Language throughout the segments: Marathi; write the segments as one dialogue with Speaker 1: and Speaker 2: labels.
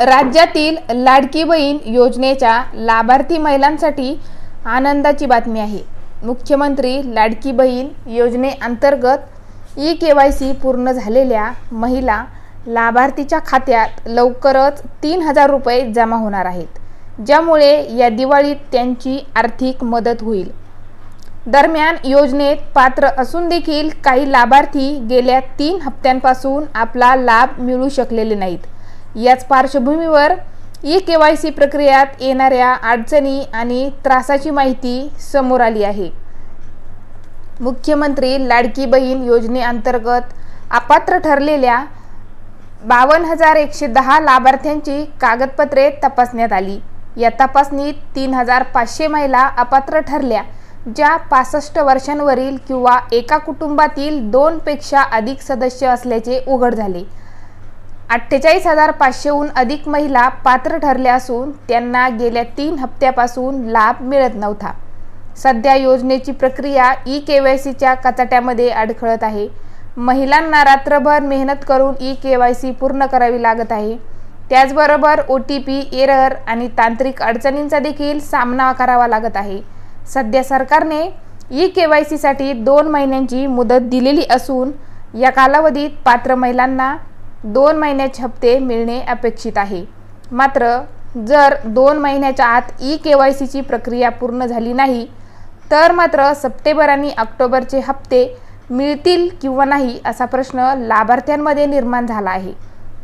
Speaker 1: राज्यातील लाडकी बहीण योजनेच्या लाभार्थी महिलांसाठी आनंदाची बातमी आहे। मुख्यमंत्री लाडकी बहीण योजनेअंतर्गत ई-केवायसी पूर्ण झालेल्या महिला लाभार्थीच्या खात्यात लवकरच 3000 रुपये जमा होणार आहेत, ज्यामुळे या दिवाळीत त्यांची आर्थिक मदत होईल। दरम्यान योजनेत पात्र असून देखील काही लाभार्थी गेल्या 3 हप्त्यांपासून आपला लाभ मिळू शकलेले नाहीत। याच पार्श्वभूमीवर ई-केवायसी प्रक्रियेत येणाऱ्या अडचणी आणि त्रासाची माहिती समोर आली आहे। मुख्यमंत्री लाडकी बहीण योजनेअंतर्गत अपात्र ठरलेल्या 52,110 लाभार्थ्यांची कागदपत्रे तपासण्यात आली। या तपासणीत 3,500 महिला अपात्र ठरल्या, ज्या 65 वर्षांवरील किंवा एका कुटुंबातील 2 पेक्षा अधिक सदस्य असल्याचे उघड झाले। 48,500हून अधिक महिला पात्र ठरल्या असून त्यांना गेल्या 3 हप्त्यापासून लाभ मिळत नव्हता। सध्या योजनेची प्रक्रिया ई-केवायसीच्या कचाट्यामध्ये अडखळत आहे। महिलांना रात्रभर मेहनत करून ई-केवायसी पूर्ण करावी लागत आहे। त्याचबरोबर OTP एरर आणि तांत्रिक अडचणींचा देखील सामना करावा लागत आहे। सध्या सरकारने ई-केवायसीसाठी 2 महिन्यांची मुदत दिलेली असून या कालावधीत पात्र महिलांना 2 महिन्याचे हप्ते मिळणे अपेक्षित आहे। मात्र जर 2 महिन्याच्या आत ई-केवायसीची प्रक्रिया पूर्ण झाली नाही तर मात्र सप्टेंबर आणि ऑक्टोबरचे हप्ते मिळतील किंवा नाही असा प्रश्न लाभार्थ्यांमध्ये निर्माण झाला आहे।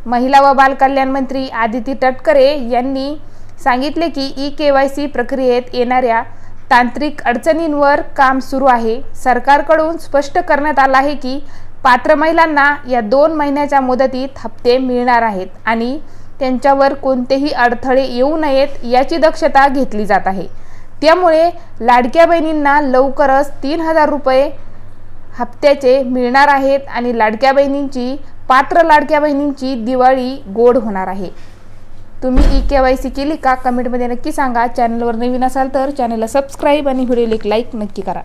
Speaker 1: महिला व बालकल्याण मंत्री आदिती तटकरे यांनी सांगितले की ई-केवायसी प्रक्रियेत येणाऱ्या तांत्रिक अडचणींवर काम सुरू आहे। सरकारकडून स्पष्ट करण्यात आले आहे की पात्र महिलांना या 2 महिन्याच्या मुदतीत हप्ते मिळणार आहेत आणि त्यांच्यावर कोणतेही अडथळे येऊ नयेत याची दक्षता घेतली जात आहे। त्यामुळे लाडक्या बहिणींना लवकरच 3000 रुपये हप्त्याचे मिळणार आहेत आणि पात्र लाडक्या बहिणींची दिवाळी गोड होणार आहे। तुम्ही ई-केवायसी केली का? कमेंटमध्ये नक्की सांगा। चॅनलवर नवीन असाल तर चॅनलला सबस्क्राईब आणि व्हिडिओला एक लाईक नक्की करा।